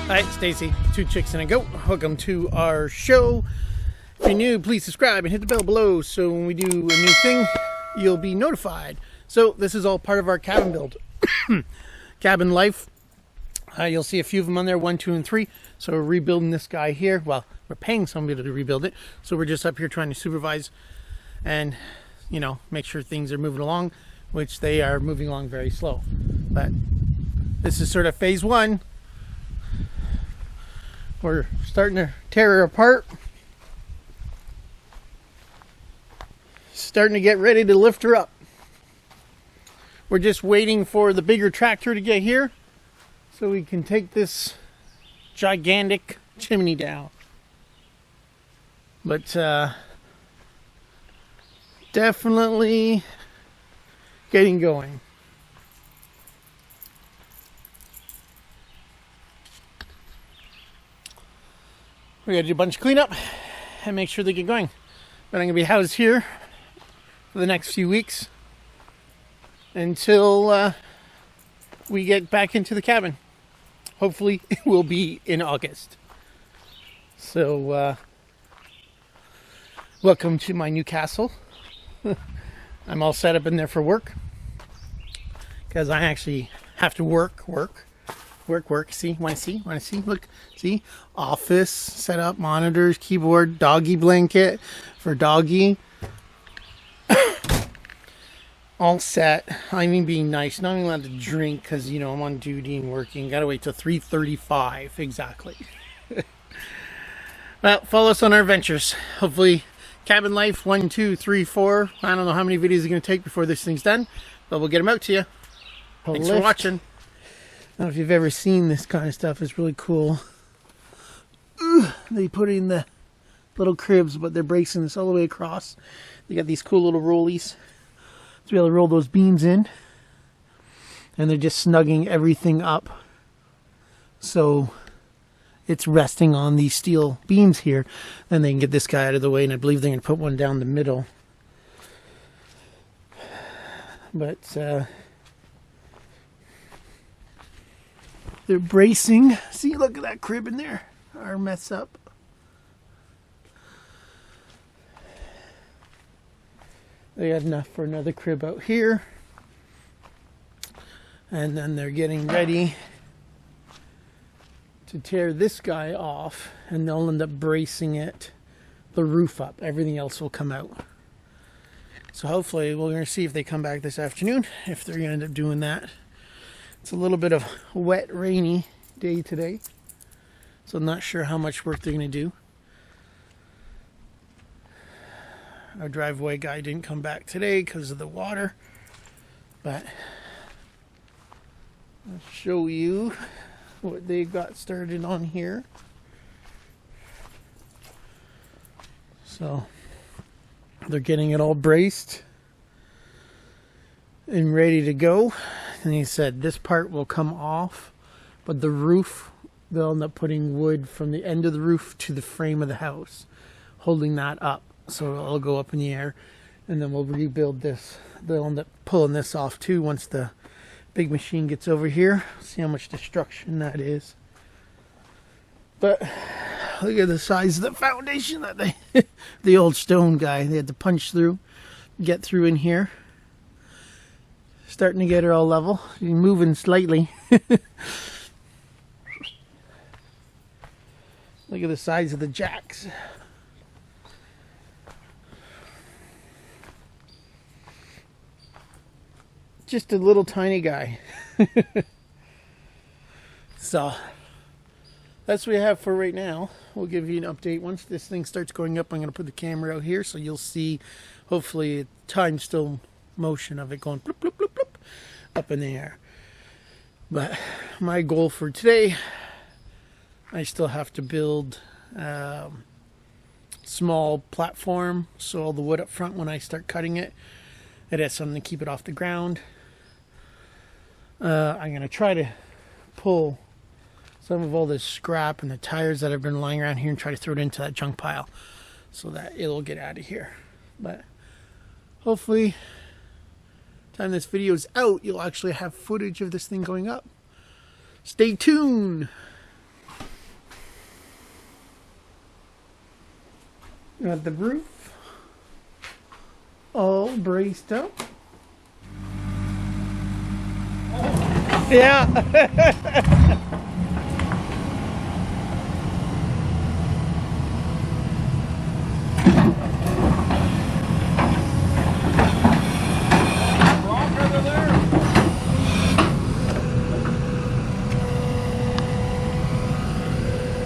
Hi, Stacy, 2 Chicks and a Goat. Welcome to our show. If you're new, please subscribe and hit the bell below so when we do a new thing, you'll be notified. So this is all part of our cabin build. Cabin life. You'll see a few of them on there, 1, 2, and 3. So we're rebuilding this guy here. Well, we're paying somebody to rebuild it. So we're just up here trying to supervise and, you know, make sure things are moving along, which they are moving along very slow. But this is sort of phase 1. We're starting to tear her apart. Starting to get ready to lift her up. We're just waiting for the bigger tractor to get here so we can take this gigantic chimney down. But definitely getting going. We gotta do a bunch of cleanup and make sure they get going. But I'm gonna be housed here for the next few weeks until we get back into the cabin. Hopefully it will be in August. So welcome to my new castle. I'm all set up in there for work because I actually have to work. See, want to see, look, see, office, set up, monitors, keyboard, doggy blanket for doggy. All set. I'm even being nice, not even allowed to drink because, you know, I'm on duty and working. Gotta wait till 3:35 exactly. Well, follow us on our adventures. Hopefully, cabin life 1, 2, 3, 4. I don't know how many videos are going to take before this thing's done, but we'll get them out to you. Thanks for watching. I don't know if you've ever seen this kind of stuff. It's really cool. They put in the little cribs, but they're bracing this all the way across. They got these cool little rollies to be able to roll those beams in. And they're just snugging everything up. So it's resting on these steel beams here. Then they can get this guy out of the way, and I believe they're going to put one down the middle. But they're bracing. See, look at that crib in there. Our mess up. They had enough for another crib out here. And then they're getting ready to tear this guy off. And they'll end up bracing it, the roof up. Everything else will come out. So hopefully we're going to see if they come back this afternoon. If they're going to end up doing that. It's a little bit of wet, rainy day today, so I'm not sure how much work they're going to do. Our driveway guy didn't come back today because of the water, but I'll show you what they got started on here. So they're getting it all braced and ready to go. And he said this part will come off, but the roof, they'll end up putting wood from the end of the roof to the frame of the house, holding that up. So it'll go up in the air, and then we'll rebuild this. They'll end up pulling this off too once the big machine gets over here. See how much destruction that is. But look at the size of the foundation that they, the old stone guy, they had to punch through, get through in here. Starting to get her all level. She's moving slightly. Look at the size of the jacks. Just a little tiny guy. So that's what we have for right now. We'll give you an update once this thing starts going up. I'm going to put the camera out here so you'll see, hopefully, time still motion of it going bloop, bloop, bloop, bloop, up in the air. But my goal for today, I still have to build small platform, so all the wood up front, when I start cutting it, it has something to keep it off the ground. I'm going to try to pull some of all this scrap and the tires that have been lying around here and try to throw it into that junk pile so that it'll get out of here. But hopefully, time this video is out, you'll actually have footage of this thing going up. Stay tuned. Got the roof all braced up. Yeah.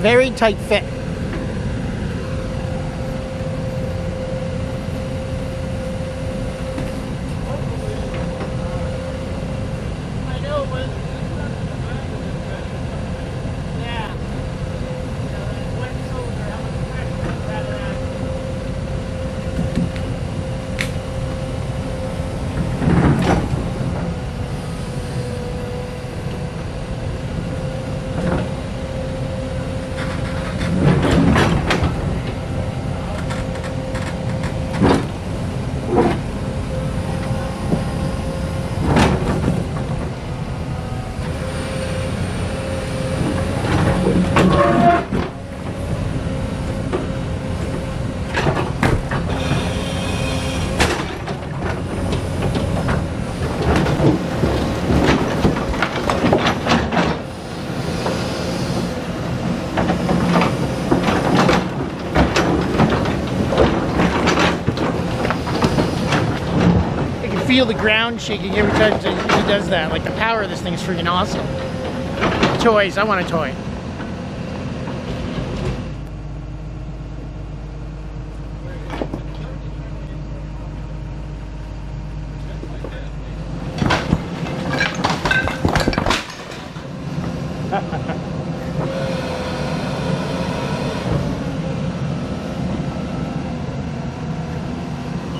Very tight fit. Feel the ground shaking every time he does that. Like, the power of this thing is freaking awesome. Toys, I want a toy.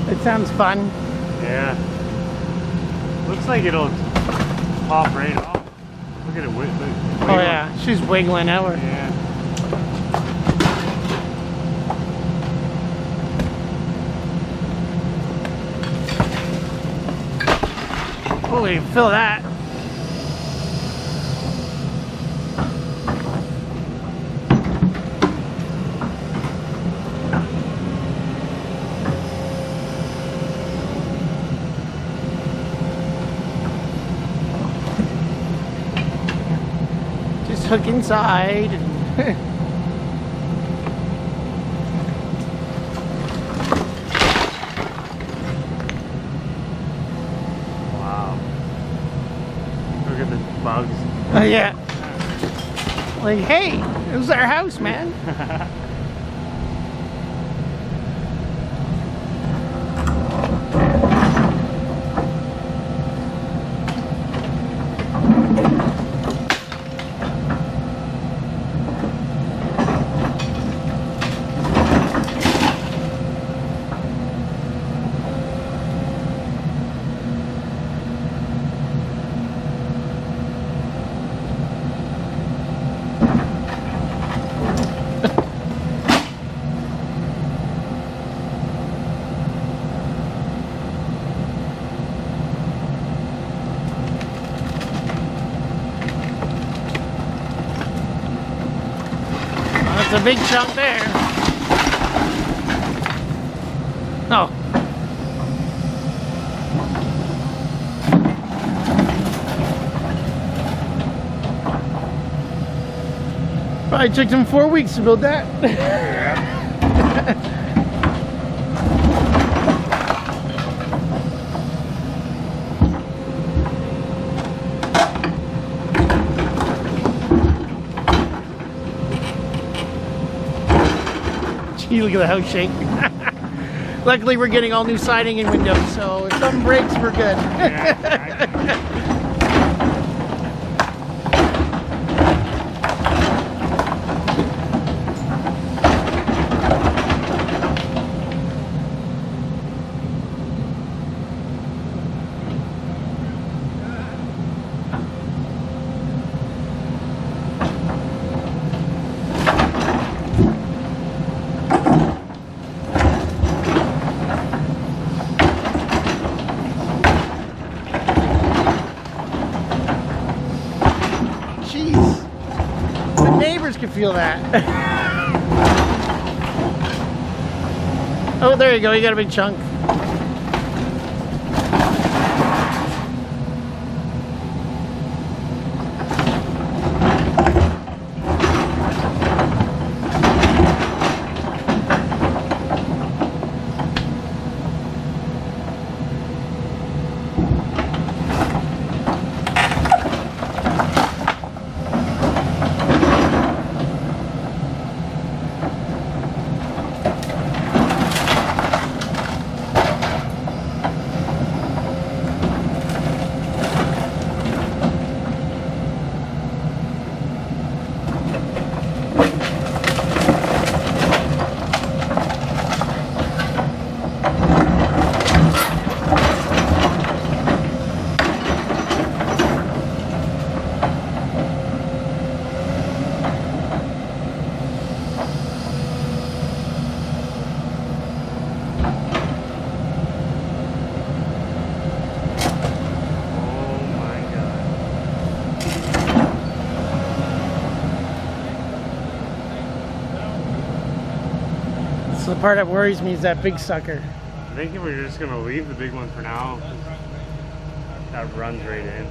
It sounds fun. Yeah. Looks like it'll pop right off. Look at it wiggling. Oh yeah, she's wiggling out. Yeah. Holy, feel that. Hook inside. Wow. Look at the bugs. Oh yeah. Like, hey, it was our house, man. That's a big chunk there. Oh. Probably took them 4 weeks to build that. Yeah. Gee, look at the house shake. Luckily, we're getting all new siding and windows, so if something breaks, we're good. Yeah. Feel that. Oh, there you go. You got a big chunk. So the part that worries me is that big sucker. I think we're just gonna leave the big one for now. That runs right in.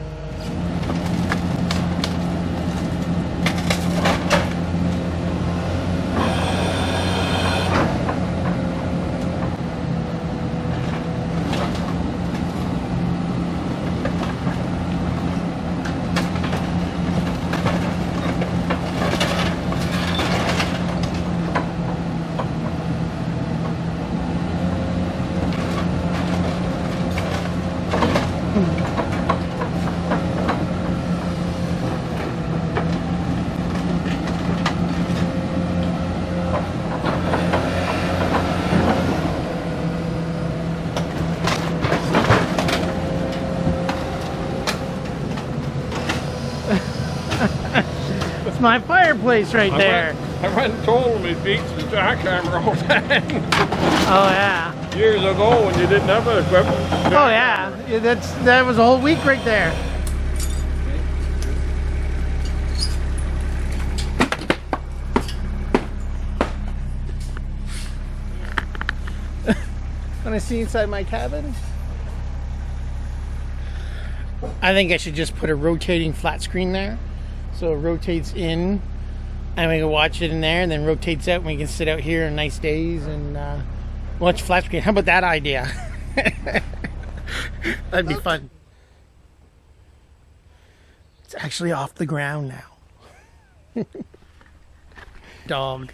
It's my fireplace right there. I went and told him he beats the jackhammer all the time. Oh yeah. Years ago when you didn't have that equipment. Oh yeah. That was a whole week right there. Want to see inside my cabin? I think I should just put a rotating flat screen there. So it rotates in and we can watch it in there, and then rotates out and we can sit out here on nice days and watch flat screen. How about that idea? That'd be fun. It's actually off the ground now. Dog.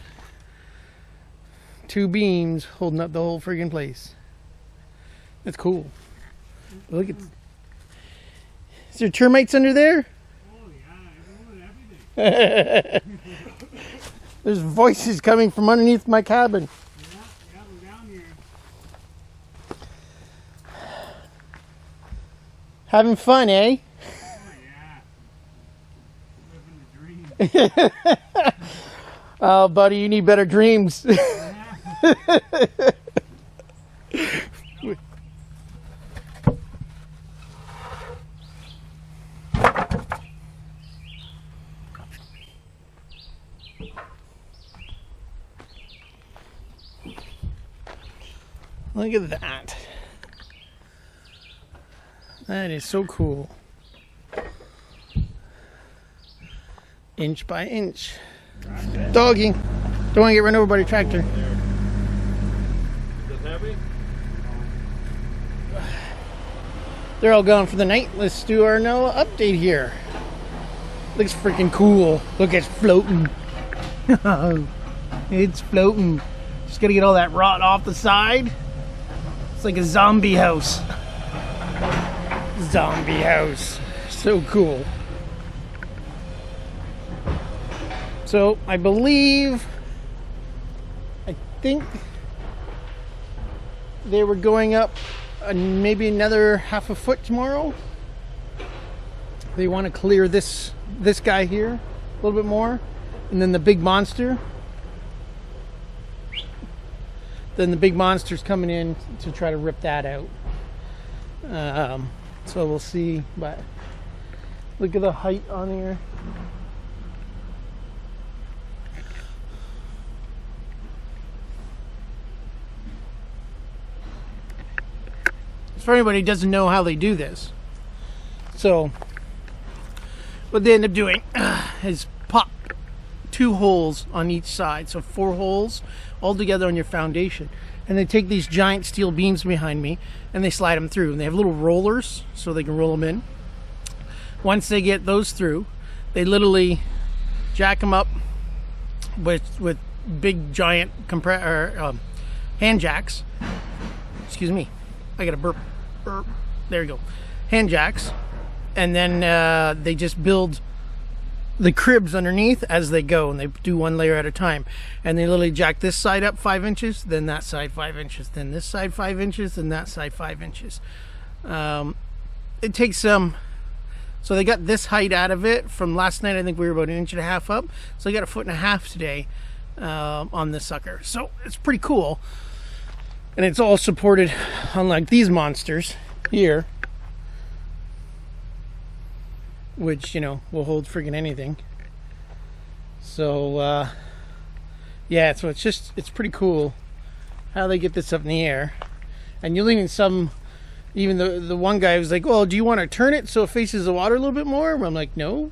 2 beams holding up the whole friggin' place. That's cool. Look at. Is there termites under there? Oh yeah, everything. There's voices coming from underneath my cabin. Yeah, we're down here. Having fun, eh? Oh yeah. Living the dream. Oh, buddy, you need better dreams. Look at that. That is so cool. Inch by inch. Doggy. Don't want to get run over by the tractor. Is it heavy? They're all gone for the night. Let's do our no update here. Looks freaking cool. Look, it's floating. It's floating. Just gotta get all that rot off the side. It's like a zombie house. Zombie house. So cool. So I think they were going up maybe another half a foot tomorrow. They want to clear this guy here a little bit more, and then the big monster. Then the big monster's coming in to try to rip that out. So we'll see, but look at the height on here. for anybody who doesn't know how they do this. So what they end up doing is pop 2 holes on each side, so 4 holes all together on your foundation, and they take these giant steel beams behind me and they slide them through, and they have little rollers so they can roll them in. Once they get those through, they literally jack them up with big giant hand jacks. Excuse me, I got a burp. There you go. Hand jacks, and then they just build the cribs underneath as they go, and they do 1 layer at a time, and they literally jack this side up 5 inches, then that side 5 inches, then this side 5 inches, then that side 5 inches. It takes some. So they got this height out of it from last night. I think we were about 1.5 inches up, so they got 1.5 feet today on this sucker. So it's pretty cool, and it's all supported, unlike these monsters here, which, you know, will hold friggin' anything. So yeah, so it's pretty cool how they get this up in the air. And you'll even even the one guy was like, well, do you want to turn it so it faces the water a little bit more? I'm like, no.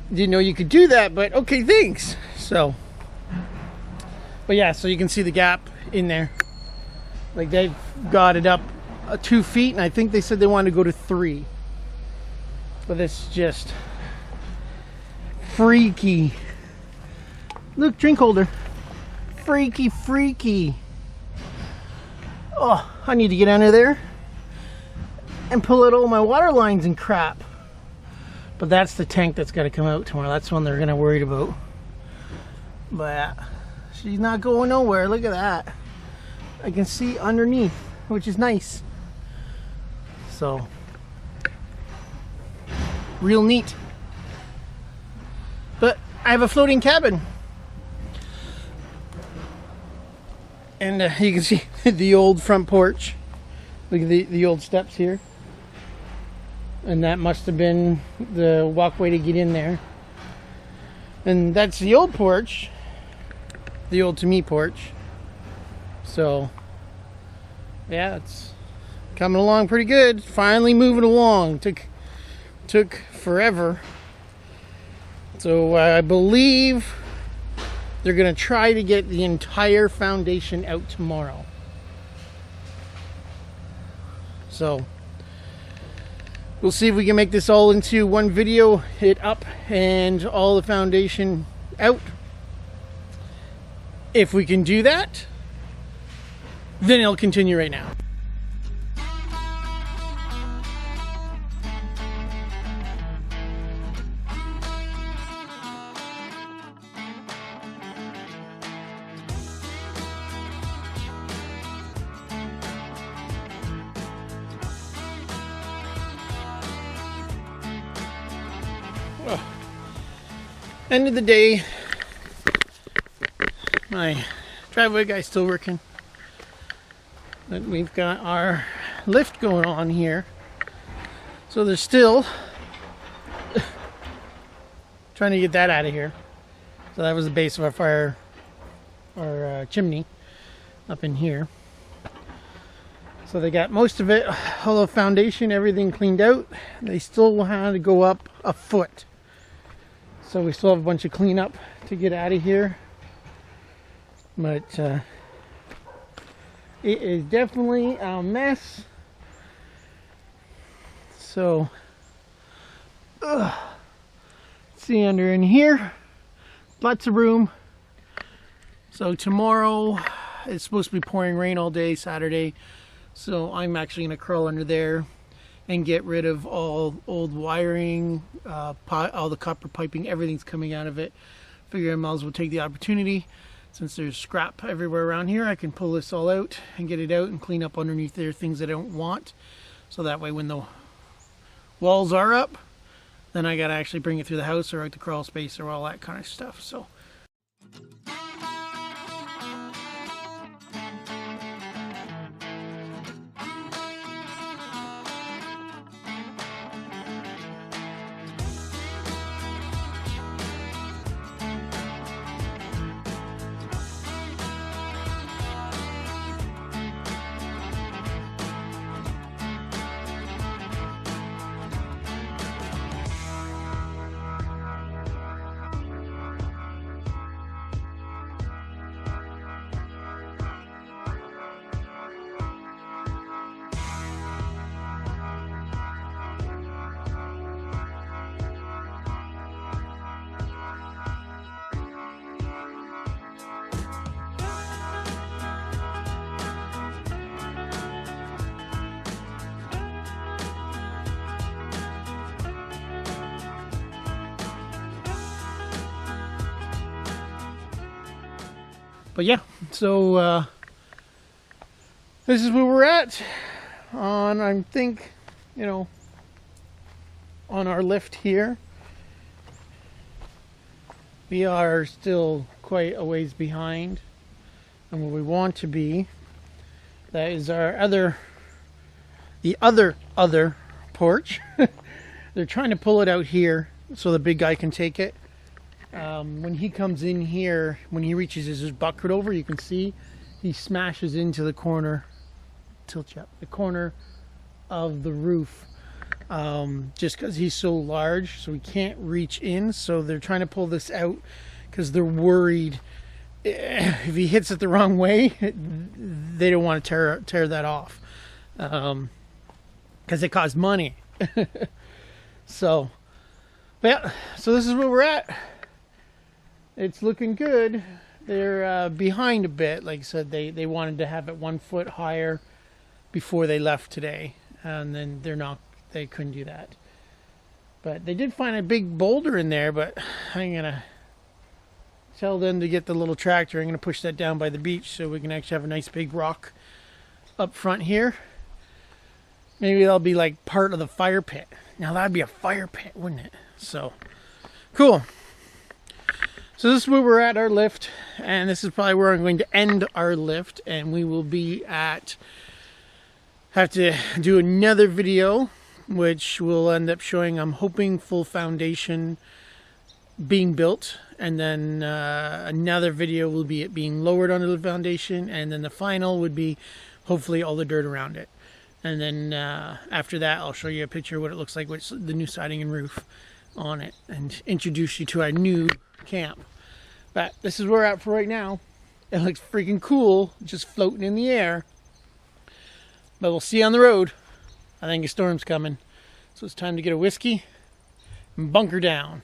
Didn't know you could do that, but okay, thanks. So, but yeah, so you can see the gap in there. Like, they've got it up 2 feet, and I think they said they wanted to go to 3. But it's just freaky. Look, drink holder. Freaky, freaky. Oh, I need to get under there and pull out all my water lines and crap. But that's the tank that's got to come out tomorrow. That's one they're going to worried about. But she's not going nowhere. Look at that. I can see underneath, which is nice. So, real neat. But I have a floating cabin. And you can see the old front porch. Look at the old steps here. And that must have been the walkway to get in there. And that's the old porch. The old to me porch. So, yeah, it's coming along pretty good. Finally moving along. Took forever. So I believe they're going to try to get the entire foundation out tomorrow. So we'll see if we can make this all into one video, it up and all the foundation out. If we can do that, then it'll continue right now. End of the day, my driveway guy's still working, but we've got our lift going on here, so there's still trying to get that out of here. So that was the base of our fire, our chimney up in here. So they got most of it, all the foundation, everything cleaned out. They still had to go up a foot. So we still have a bunch of cleanup to get out of here, but it is definitely a mess. So, see under in here, lots of room. So tomorrow it's supposed to be pouring rain all day, Saturday. So I'm actually going to crawl under there and get rid of all old wiring, all the copper piping, everything's coming out of it. Figure I might as well take the opportunity. Since there's scrap everywhere around here, I can pull this all out and get it out and clean up underneath there things I don't want. So that way when the walls are up, then I gotta actually bring it through the house or out the crawl space or all that kind of stuff. So. But yeah, so this is where we're at on, I think, you know, on our lift here. We are still quite a ways behind on where we want to be. That is our the other porch. They're trying to pull it out here so the big guy can take it. When he comes in here, when he reaches his bucket over, you can see he smashes into the corner, tilt you up, the corner of the roof, just because he's so large, so he can't reach in. So they're trying to pull this out because they're worried if he hits it the wrong way, they don't want to tear that off, because it costs money. So, but yeah, so this is where we're at. It's looking good. They're behind a bit. Like I said, they wanted to have it 1 foot higher before they left today, and then they couldn't do that. But they did find a big boulder in there, but I'm gonna tell them to get the little tractor. I'm gonna push that down by the beach so we can actually have a nice big rock up front here. Maybe that'll be like part of the fire pit. Now that'd be a fire pit, wouldn't it? So cool. So this is where we're at our lift, and this is probably where I'm going to end our lift, and we will be at, have to do another video which will end up showing, I'm hoping, full foundation being built, and then another video will be it being lowered onto the foundation, and then the final would be hopefully all the dirt around it. And then after that, I'll show you a picture of what it looks like with the new siding and roof on it, and introduce you to our new camp. But this is where we're at for right now. It looks freaking cool, just floating in the air. But we'll see you on the road. I think a storm's coming. So it's time to get a whiskey and bunker down.